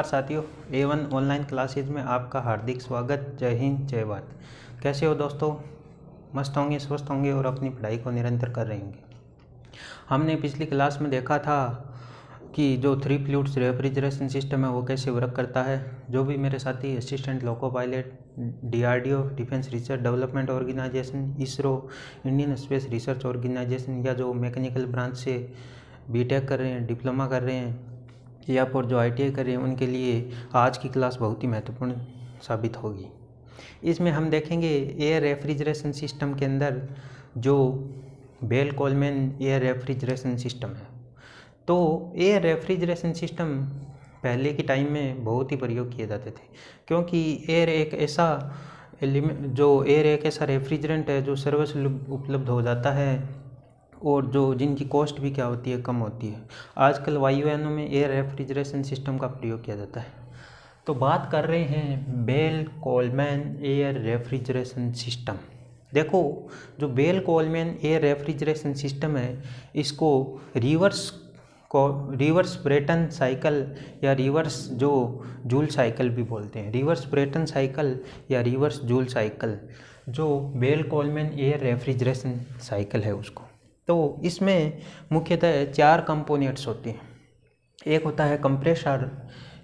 साथियों, A1 online classes में आपका हार्दिक स्वागत। जय हिंद, जय भारत। कैसे हो दोस्तों? मस्त होंगे, स्वस्थ होंगे और अपनी पढ़ाई को निरंतर कर रहे होंगे। हमने पिछली क्लास में देखा था कि जो 3 फ्लूइड्स रेफ्रिजरेशन सिस्टम है वो कैसे वर्क करता है। जो भी मेरे साथी assistant loco pilot, DRDO defence research development organisation, ISRO, Indian space research organisation, या जो मैकेनिकल ब्रांच से BTech कर रहे हैं, डिप्लोमा कर रहे हैं, या फिर जो ITI कर रहे हैं, उनके लिए आज की क्लास बहुत ही महत्वपूर्ण साबित होगी। इसमें हम देखेंगे एयर रेफ्रिजरेशन सिस्टम के अंदर जो Bell Coleman air refrigeration system है। तो एयर रेफ्रिजरेशन सिस्टम पहले के टाइम में बहुत ही प्रयोग किए जाते थे, क्योंकि एयर एक ऐसा रेफ्रिजरेंट है जो सर्वसुलभ उपलब्ध हो जाता है और जो जिनकी कॉस्ट भी क्या होती है, कम होती है। आजकल वायुयानों में एयर रेफ्रिजरेशन सिस्टम का प्रयोग किया जाता है। तो बात कर रहे हैं Bell Coleman air refrigeration system. देखो, जो Bell Coleman air refrigeration system है, इसको रिवर्स ब्रेटन साइकिल या रिवर्स जो जूल साइकिल भी बोलते हैं। रिवर्स ब्रेटन साइकिल या रिवर्स जूल साइकिल, जो Bell Coleman air refrigeration cycle है उसको। तो इसमें मुख्यतः 4 कंपोनेंट्स होते हैं। एक होता है कंप्रेसर,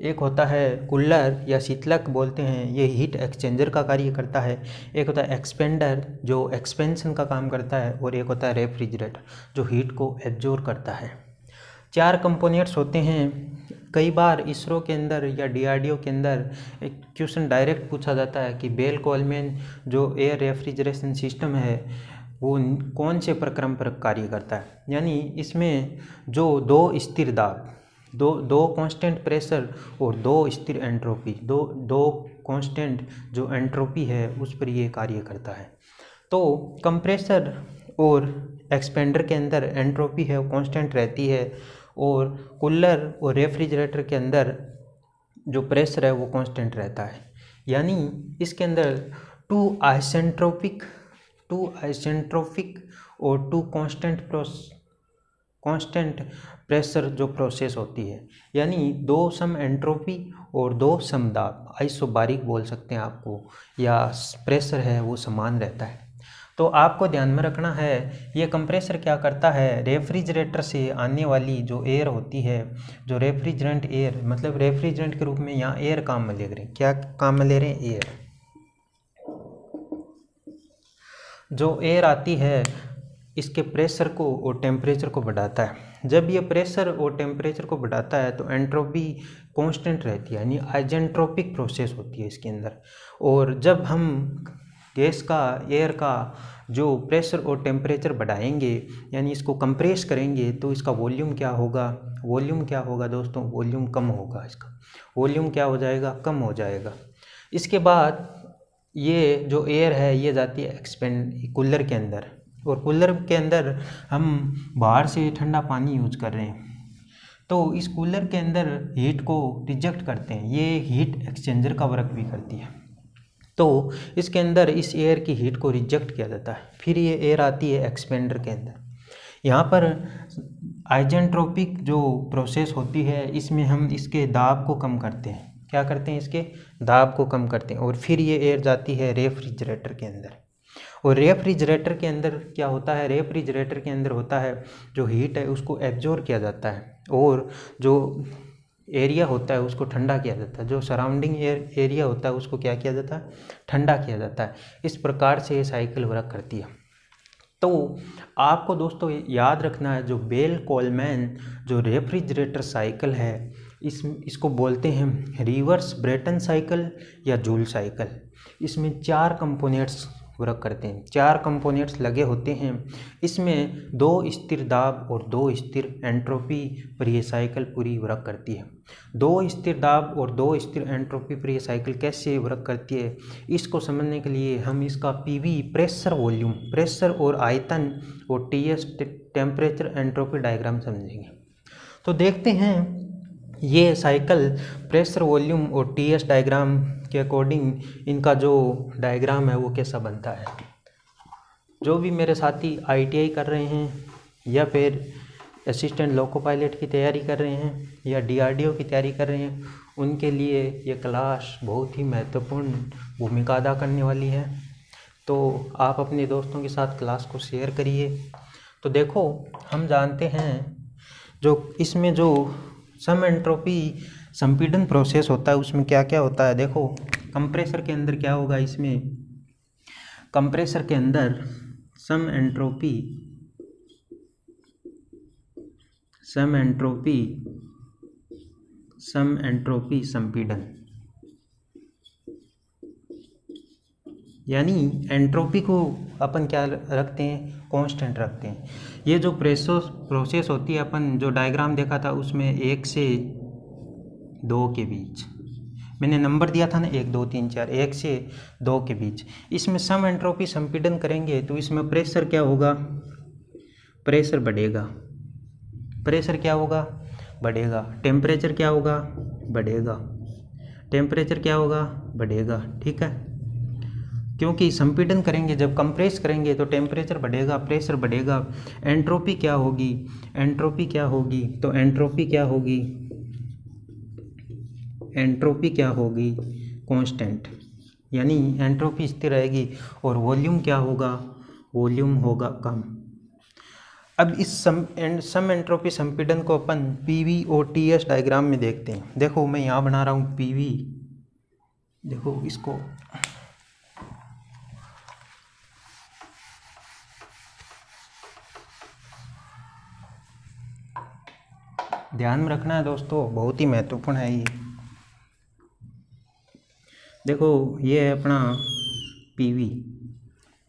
एक होता है कूलर या शीतलक बोलते हैं, ये हीट एक्सचेंजर का कार्य करता है। एक होता है एक्सपेंडर जो एक्सपेंशन का काम करता है, और एक होता है रेफ्रिजरेटर जो हीट को एब्जॉर्ब करता है। 4 कंपोनेंट्स होते हैं। कई बार इसरो के अंदर या DRDO के अंदर एक क्वेश्चन डायरेक्ट पूछा जाता है कि बेल कोलमैन जो एयर रेफ्रिजरेशन सिस्टम है वो कौन से प्रक्रम पर कार्य करता है। यानी इसमें जो 2 स्थिर दाब, दो कांस्टेंट प्रेशर और 2 स्थिर एंट्रोपी, दो कांस्टेंट जो एंट्रोपी है उस पर ये कार्य करता है। तो कंप्रेसर और एक्सपेंडर के अंदर एंट्रोपी है वो कांस्टेंट रहती है, और कूलर और रेफ्रिजरेटर के अंदर जो प्रेशर है वो कांस्टेंट रहता है। यानी इसके अंदर 2 आइसेंट्रोपिक और 2 कांस्टेंट प्रेशर जो प्रोसेस होती है, यानी 2 सम एंट्रोपी और 2 सम दाब, आइसोबारिक बोल सकते हैं आपको, या प्रेशर है वो समान रहता है। तो आपको ध्यान में रखना है, ये कंप्रेसर क्या करता है, रेफ्रिजरेटर से आने वाली जो एयर होती है, जो रेफ्रिजरेंट एयर, मतलब रेफ्रिजरेंट के रूप में यहाँ एयर काम में ले रहे हैं। क्या काम में ले रहे हैं? एयर। जो एयर आती है इसके प्रेशर को और टेम्परेचर को बढ़ाता है। जब ये प्रेशर और टेम्परेचर को बढ़ाता है तो एंट्रोपी कांस्टेंट रहती है, यानी आइजेंट्रोपिक प्रोसेस होती है इसके अंदर। और जब हम गैस का, एयर का जो प्रेशर और टेम्परेचर बढ़ाएंगे, यानी इसको कंप्रेस करेंगे, तो इसका वॉल्यूम क्या होगा? दोस्तों, वॉल्यूम कम होगा। इसका वॉल्यूम क्या हो जाएगा? कम हो जाएगा। इसके बाद ये जो एयर है ये जाती है कूलर के अंदर, और कूलर के अंदर हम बाहर से ठंडा पानी यूज कर रहे हैं, तो इस कूलर के अंदर हीट को रिजेक्ट करते हैं। ये हीट एक्सचेंजर का वर्क भी करती है। तो इसके अंदर इस एयर की हीट को रिजेक्ट किया जाता है। फिर ये एयर आती है एक्सपेंडर के अंदर। यहाँ पर आइजेंट्रोपिक जो प्रोसेस होती है, इसमें हम इसके दाब को कम करते हैं। क्या करते हैं? इसके दाब को कम करते हैं। और फिर ये एयर जाती है रेफ्रिजरेटर के अंदर। और रेफ्रिजरेटर के अंदर क्या होता है? रेफ्रिजरेटर के अंदर होता है जो हीट है उसको एब्जॉर्ब किया जाता है, और जो एरिया होता है उसको ठंडा किया जाता है। जो सराउंडिंग एरिया होता है उसको क्या किया जाता है? ठंडा किया जाता है। इस प्रकार से ये साइकिल वर्क करती है। तो आपको दोस्तों याद रखना है, जो बेल कोलमैन जो रेफ्रिजरेटर साइकिल है, इसको बोलते हैं रिवर्स ब्रेटन साइकिल या जूल साइकिल। इसमें 4 कंपोनेंट्स वर्क करते हैं, 4 कंपोनेंट्स लगे होते हैं। इसमें 2 स्थिर दाब और 2 स्थिर एंट्रोपी पर यह साइकिल पूरी वर्क करती है। 2 स्थिर दाब और 2 स्थिर एंट्रोपी पर यह साइकिल कैसे वर्क करती है, इसको समझने के लिए हम इसका PV प्रेशर, वॉल्यूम, प्रेशर और आयतन, और TS टेम्परेचर एंट्रोपी डायग्राम समझेंगे। तो देखते हैं ये साइकिल प्रेशर, वॉल्यूम और TS डायग्राम के अकॉर्डिंग इनका जो डायग्राम है वो कैसा बनता है। जो भी मेरे साथी ITI कर रहे हैं या फिर असिस्टेंट लोको पायलट की तैयारी कर रहे हैं या DRDO की तैयारी कर रहे हैं, उनके लिए ये क्लास बहुत ही महत्वपूर्ण भूमिका अदा करने वाली है। तो आप अपने दोस्तों के साथ क्लास को शेयर करिए। तो देखो, हम जानते हैं जो इसमें जो सम एंट्रोपी संपीड़न प्रोसेस होता है उसमें क्या क्या होता है। देखो, कंप्रेसर के अंदर क्या होगा, इसमें कंप्रेसर के अंदर सम एंट्रोपी संपीड़न, यानी एंट्रोपी को अपन क्या रखते हैं, कांस्टेंट रखते हैं। ये जो प्रोसेस होती है, अपन जो डायग्राम देखा था उसमें 1 से 2 के बीच मैंने नंबर दिया था ना, 1 2 3 4, 1 से 2 के बीच। इसमें सम एंट्रोपी संपीड़न करेंगे तो इसमें प्रेशर क्या होगा, प्रेशर बढ़ेगा। प्रेशर क्या होगा, बढ़ेगा। टेम्परेचर क्या होगा, बढ़ेगा। टेम्परेचर क्या होगा, बढ़ेगा। ठीक है, क्योंकि संपीड़न करेंगे, जब कंप्रेस करेंगे तो टेम्परेचर बढ़ेगा, प्रेशर बढ़ेगा। एंट्रोपी क्या होगी, एंट्रोपी क्या होगी, तो एंट्रोपी क्या होगी, एंट्रोपी क्या होगी, कांस्टेंट, यानी एंट्रोपी स्थिर रहेगी। और वॉल्यूम क्या होगा, वॉल्यूम होगा कम। अब इस सम एंट्रोपी संपीड़न को अपन PV/TS डायग्राम में देखते हैं। देखो, मैं यहाँ बना रहा हूँ PV। देखो, इसको ध्यान में रखना है दोस्तों, बहुत ही महत्वपूर्ण है ये। देखो, ये है अपना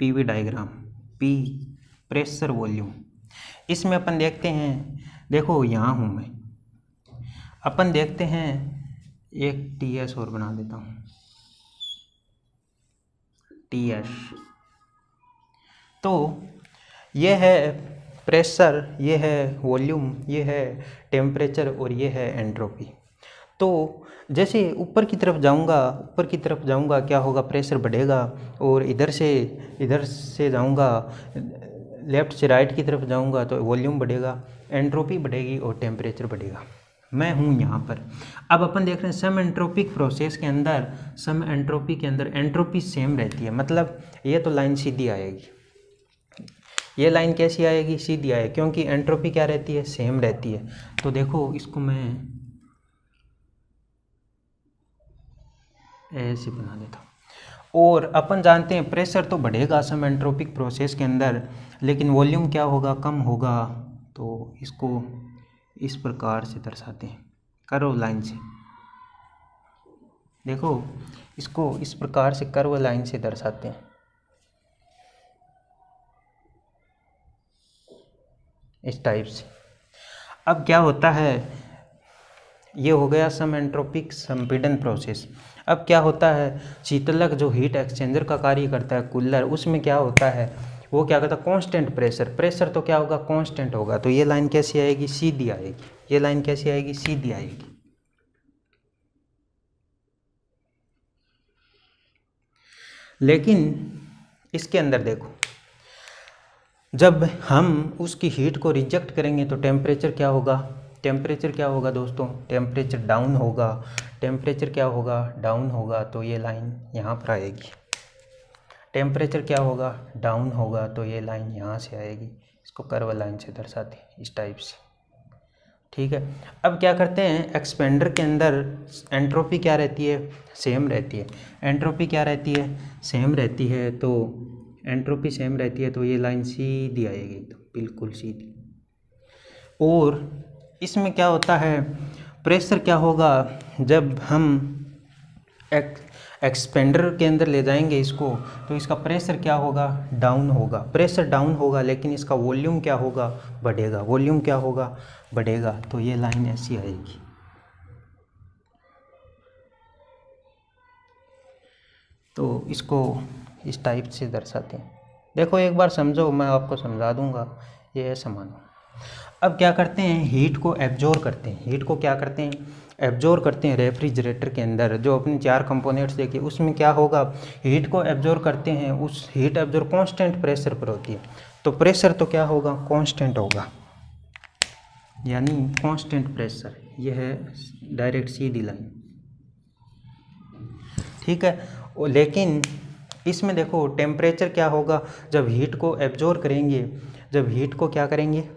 PV diagram, P pressure volume. इसमें अपन देखते हैं, देखो यहाँ हूँ मैं, अपन देखते हैं एक TS और बना देता हूँ, TS। तो ये है प्रेशर, ये है वॉल्यूम, ये है टेम्परेचर और ये है एंट्रोपी। तो जैसे ऊपर की तरफ जाऊंगा क्या होगा, प्रेशर बढ़ेगा। और इधर से जाऊंगा, लेफ़्ट से राइट की तरफ जाऊंगा तो वॉल्यूम बढ़ेगा, एंट्रोपी बढ़ेगी और टेम्परेचर बढ़ेगा। मैं हूँ यहाँ पर। अब अपन देख रहे हैं सम एंट्रोपिक प्रोसेस के अंदर, सम एंट्रोपी के अंदर एंट्रोपी सेम रहती है। मतलब ये तो लाइन सीधी आएगी, ये लाइन कैसी आएगी, सीधी आएगी, क्योंकि एंट्रोपी क्या रहती है, सेम रहती है। तो देखो, इसको मैं ऐसे बना देता हूँ। और अपन जानते हैं प्रेशर तो बढ़ेगा सम एंट्रोपिक प्रोसेस के अंदर, लेकिन वॉल्यूम क्या होगा, कम होगा। तो इसको इस प्रकार से दर्शाते हैं, कर्व लाइन से। देखो, इसको इस प्रकार से कर्व लाइन से दर्शाते हैं, इस टाइप से। अब क्या होता है, ये हो गया सम एंट्रोपिक संपीड़न प्रोसेस। अब क्या होता है, शीतलक जो हीट एक्सचेंजर का कार्य करता है, कूलर, उसमें क्या होता है, वो क्या करता है, कांस्टेंट प्रेशर तो क्या होगा, कांस्टेंट होगा। तो ये लाइन कैसी आएगी, सीधी आएगी। ये लाइन कैसी आएगी, सीधी आएगी। लेकिन इसके अंदर देखो, जब हम उसकी हीट को रिजेक्ट करेंगे तो टेम्परेचर क्या होगा, टेम्परेचर क्या होगा दोस्तों, टेम्परेचर डाउन होगा। टेम्परेचर क्या होगा, डाउन होगा। तो ये लाइन यहाँ पर आएगी। टेम्परेचर क्या होगा, डाउन होगा। तो ये लाइन यहाँ से आएगी। इसको कर्व लाइन से दर्शाते हैं, इस टाइप से। ठीक है। अब क्या करते हैं, एक्सपेंडर के अंदर एंट्रोपी क्या रहती है, सेम रहती है। एंट्रोपी क्या रहती है, सेम रहती है। तो एंट्रोपी सेम रहती है, तो ये लाइन सीधी आएगी, एकदम बिल्कुल सीधी। और इसमें क्या होता है, प्रेशर क्या होगा, जब हम एक्सपेंडर के अंदर ले जाएंगे इसको, तो इसका प्रेशर क्या होगा, डाउन होगा। प्रेशर डाउन होगा, लेकिन इसका वॉल्यूम क्या होगा, बढ़ेगा। वॉल्यूम क्या होगा, बढ़ेगा। तो ये लाइन ऐसी आएगी। तो इसको इस टाइप से दर्शाते हैं। देखो, एक बार समझो, मैं आपको समझा दूंगा। ये ऐसा मानो। अब क्या करते हैं, हीट को एब्जॉर्ब करते हैं। हीट को क्या करते हैं, एब्जॉर्ब करते हैं रेफ्रिजरेटर के अंदर। जो अपने 4 कंपोनेंट्स देखिए, उसमें क्या होगा, हीट को एब्जॉर्ब करते हैं। उस हीट एब्जॉर्ब कांस्टेंट प्रेशर पर होती है। तो प्रेशर तो क्या होगा, कांस्टेंट होगा। यानी कांस्टेंट प्रेशर, यह है डायरेक्ट सीधी लाइन, ठीक है। लेकिन इसमें देखो टेम्परेचर क्या होगा, जब हीट को एब्जॉर्ब करेंगे, जब हीट को क्या करेंगे,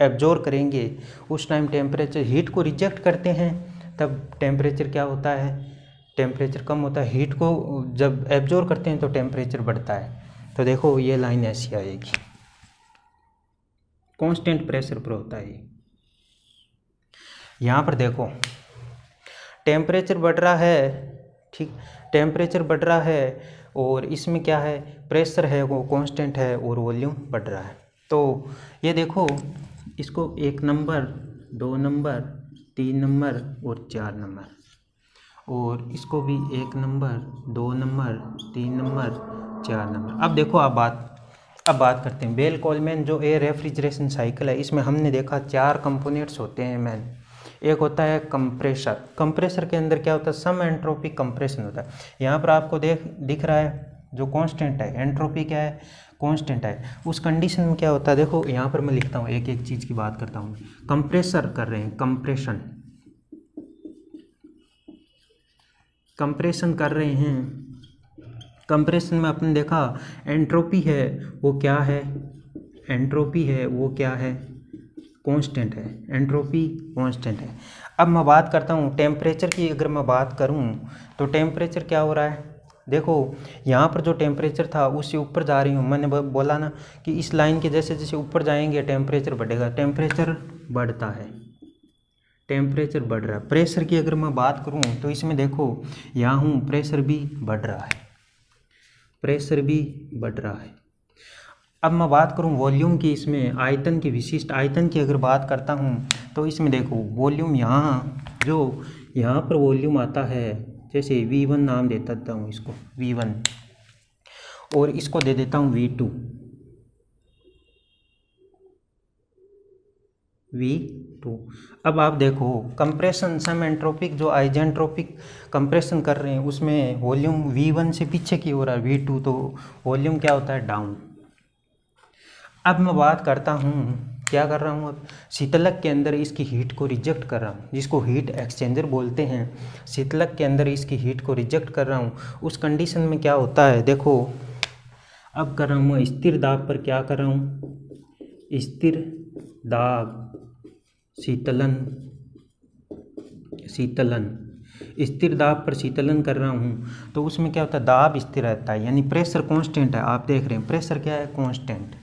एब्जॉर्ब करेंगे, उस टाइम टेम्परेचर, हीट को रिजेक्ट करते हैं तब टेम्परेचर क्या होता है, टेम्परेचर कम होता है। हीट को जब एब्जॉर्ब करते हैं तो टेम्परेचर बढ़ता है। तो देखो ये लाइन ऐसी आएगी, कांस्टेंट प्रेशर पर होता है। यहाँ पर देखो टेम्परेचर बढ़ रहा है, ठीक, टेम्परेचर बढ़ रहा है और इसमें क्या है, प्रेशर है वो कांस्टेंट है और वॉल्यूम बढ़ रहा है। तो ये देखो इसको 1 नंबर, 2 नंबर, 3 नंबर और 4 नंबर, और इसको भी 1 नंबर, 2 नंबर, 3 नंबर, 4 नंबर। अब देखो अब बात करते हैं बेल कोलमैन जो एयर रेफ्रिजरेशन साइकिल है, इसमें हमने देखा 4 कंपोनेंट्स होते हैं मैन। एक होता है कंप्रेसर, कंप्रेसर के अंदर क्या होता है, सम एंट्रोपी कंप्रेशन होता है। यहाँ पर आपको दिख रहा है जो कांस्टेंट है, एंट्रोपी क्या है, कांस्टेंट है। उस कंडीशन में क्या होता है, देखो यहाँ पर मैं लिखता हूँ, एक एक चीज़ की बात करता हूँ। कंप्रेसर कर रहे हैं, कंप्रेशन कर रहे हैं। कंप्रेशन में आपने देखा एंट्रोपी है वो क्या है, एंट्रोपी है वो क्या है, कांस्टेंट है, एंट्रोपी कांस्टेंट है। अब मैं बात करता हूँ टेम्परेचर की, अगर मैं बात करूँ तो टेम्परेचर क्या हो रहा है, देखो यहाँ पर जो टेम्परेचर था उससे ऊपर जा रही हूँ, मैंने बोला ना कि इस लाइन के जैसे जैसे ऊपर जाएंगे टेम्परेचर बढ़ेगा, टेम्परेचर बढ़ता है, टेम्परेचर बढ़ रहा है। प्रेशर की अगर मैं बात करूँ तो इसमें देखो यहाँ हूँ, प्रेशर भी बढ़ रहा है, प्रेशर भी बढ़ रहा है। अब मैं बात करूं वॉल्यूम की, इसमें आयतन की, विशिष्ट आयतन की अगर बात करता हूं तो इसमें देखो वॉल्यूम, यहाँ जो यहाँ पर वॉल्यूम आता है, जैसे V1 नाम दे देता हूँ इसको V1 और इसको दे देता हूँ V2, V2। अब आप देखो कंप्रेशन सम एंट्रोपिक जो आइजेंट्रोपिक कंप्रेशन कर रहे हैं उसमें वॉल्यूम V1 से पीछे की हो रहा है V2, तो वॉल्यूम क्या होता है, डाउन। अब मैं बात करता हूँ, क्या कर रहा हूँ, अब शीतलक के अंदर इसकी हीट को रिजेक्ट कर रहा हूँ, जिसको हीट एक्सचेंजर बोलते हैं। शीतलक के अंदर इसकी हीट को रिजेक्ट कर रहा हूँ, उस कंडीशन में क्या होता है, देखो अब कर रहा हूँ मैं स्थिर दाब पर, क्या कर रहा हूँ, स्थिर दाब शीतलन, स्थिर दाब पर शीतलन कर रहा हूँ। तो उसमें क्या होता है, दाब स्थिर रहता है, यानी प्रेशर कांस्टेंट है। आप देख रहे हैं प्रेशर क्या है, कांस्टेंट,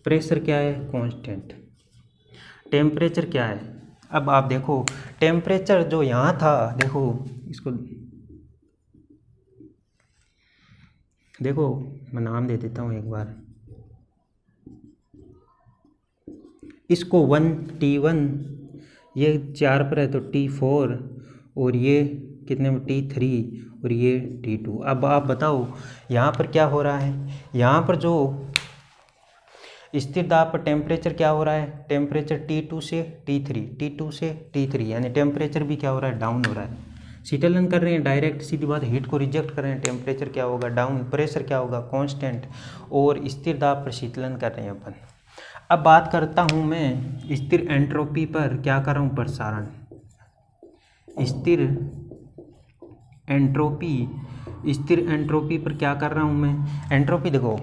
प्रेशर क्या है, कांस्टेंट, टेम्परेचर क्या है। अब आप देखो टेम्परेचर जो यहाँ था, देखो इसको देखो मैं नाम दे देता हूँ एक बार, इसको 1 T1, ये 4 पर है तो T4, और ये कितने में T3 और ये T2। अब आप बताओ यहाँ पर क्या हो रहा है, यहाँ पर जो स्थिर दाब पर टेम्परेचर क्या हो रहा है, टेम्परेचर T2 से T3, T2 से T3, यानी टेम्परेचर भी क्या हो रहा है, डाउन हो रहा है। शीतलन कर रहे हैं, डायरेक्ट सीधी बात, हीट को रिजेक्ट कर रहे हैं, टेम्परेचर क्या होगा, डाउन, प्रेशर क्या होगा, कांस्टेंट, और स्थिर दाब पर शीतलन कर रहे हैं अपन। अब बात करता हूँ मैं स्थिर एंट्रोपी पर, क्या कर रहा हूँ, प्रसारण, स्थिर एंट्रोपी पर क्या कर रहा हूँ मैं, एंट्रोपी देखो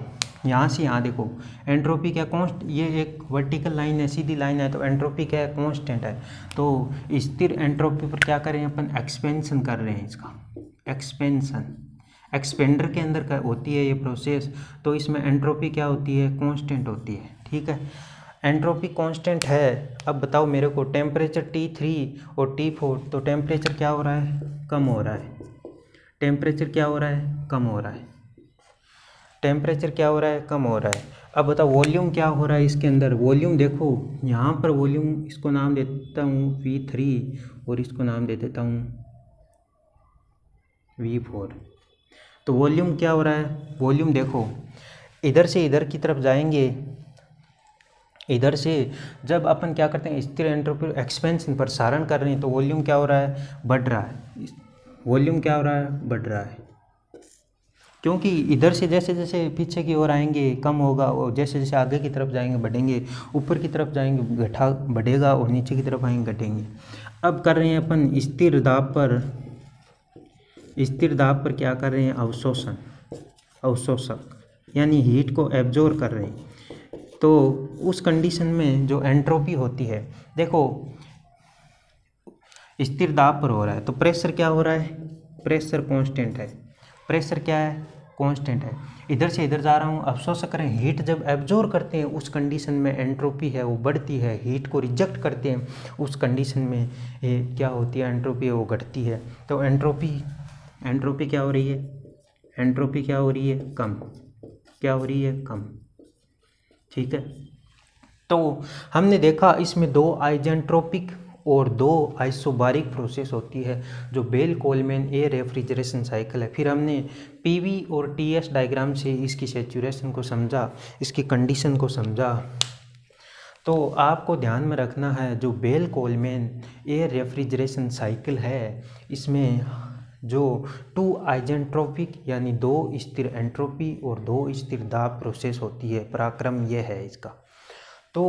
यहाँ से यहाँ देखो, एंट्रोपी क्या ये एक वर्टिकल लाइन है, सीधी लाइन है, तो एंट्रोपी क्या है, कांस्टेंट है। तो स्थिर एंट्रोपी पर क्या करें अपन, एक्सपेंशन कर रहे हैं, इसका एक्सपेंशन, एक्सपेंडर के अंदर का होती है ये प्रोसेस, तो इसमें एंट्रोपी क्या होती है, कांस्टेंट होती है, ठीक है। एंट्रोपी कांस्टेंट है। अब बताओ मेरे को टेम्परेचर T3 और T4, तो टेम्परेचर क्या हो रहा है, कम हो रहा है, टेम्परेचर क्या हो रहा है, कम हो रहा है, टेम्परेचर क्या हो रहा है, कम हो रहा है। अब बताओ वॉल्यूम क्या हो रहा है इसके अंदर, वॉल्यूम देखो यहाँ पर वॉल्यूम, इसको नाम देता हूँ V3 और इसको नाम दे देता हूँ V4। तो वॉल्यूम क्या हो रहा है, वॉल्यूम देखो इधर से इधर की तरफ जाएंगे, इधर से जब अपन क्या करते हैं, स्थिर एंट्रोपी एक्सपेंशन प्रसारण कर रहे हैं, तो वॉल्यूम क्या हो रहा है, बढ़ रहा है, वॉल्यूम क्या हो रहा है, बढ़ रहा है, क्योंकि इधर से जैसे जैसे पीछे की ओर आएंगे कम होगा, और जैसे जैसे आगे की तरफ जाएंगे बढ़ेंगे, ऊपर की तरफ जाएंगे घटा बढ़ेगा, और नीचे की तरफ आएंगे घटेंगे। अब कर रहे हैं अपन स्थिर दाब पर, स्थिर दाब पर क्या कर रहे हैं, अवशोषण, अवशोषक यानी हीट को एब्जॉर्ब कर रहे हैं। तो उस कंडीशन में जो एंट्रोपी होती है, देखो स्थिर दाब पर हो रहा है तो प्रेशर क्या हो रहा है, प्रेशर कांस्टेंट है, प्रेशर क्या है, कांस्टेंट है। इधर से इधर जा रहा हूँ, अवशोषक करें, हीट जब एब्जॉर्ब करते हैं उस कंडीशन में एंट्रोपी है वो बढ़ती है, हीट को रिजेक्ट करते हैं उस कंडीशन में ये क्या होती है, एंट्रोपी है वो घटती है। तो एंट्रोपी क्या हो रही है, एंट्रोपी क्या हो रही है, कम, क्या हो रही है, कम, ठीक है। तो हमने देखा इसमें दो आइजेंट्रोपिक और दो आइसोबारिक प्रोसेस होती है, जो Bell Coleman air refrigeration cycle है। फिर हमने पीवी और टीएस डायग्राम से इसकी सैचुरेशन को समझा, इसकी कंडीशन को समझा। तो आपको ध्यान में रखना है जो Bell Coleman air refrigeration cycle है, इसमें जो टू आइजेंट्रोपिक यानी दो स्थिर एंट्रोपी और दो स्थिर दाब प्रोसेस होती है, पराक्रम यह है इसका। तो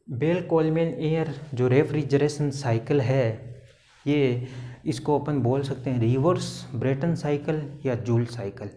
बेल कोलमैन एयर जो रेफ्रिजरेशन साइकिल है, ये इसको अपन बोल सकते हैं रिवर्स ब्रेटन साइकिल या जूल साइकिल।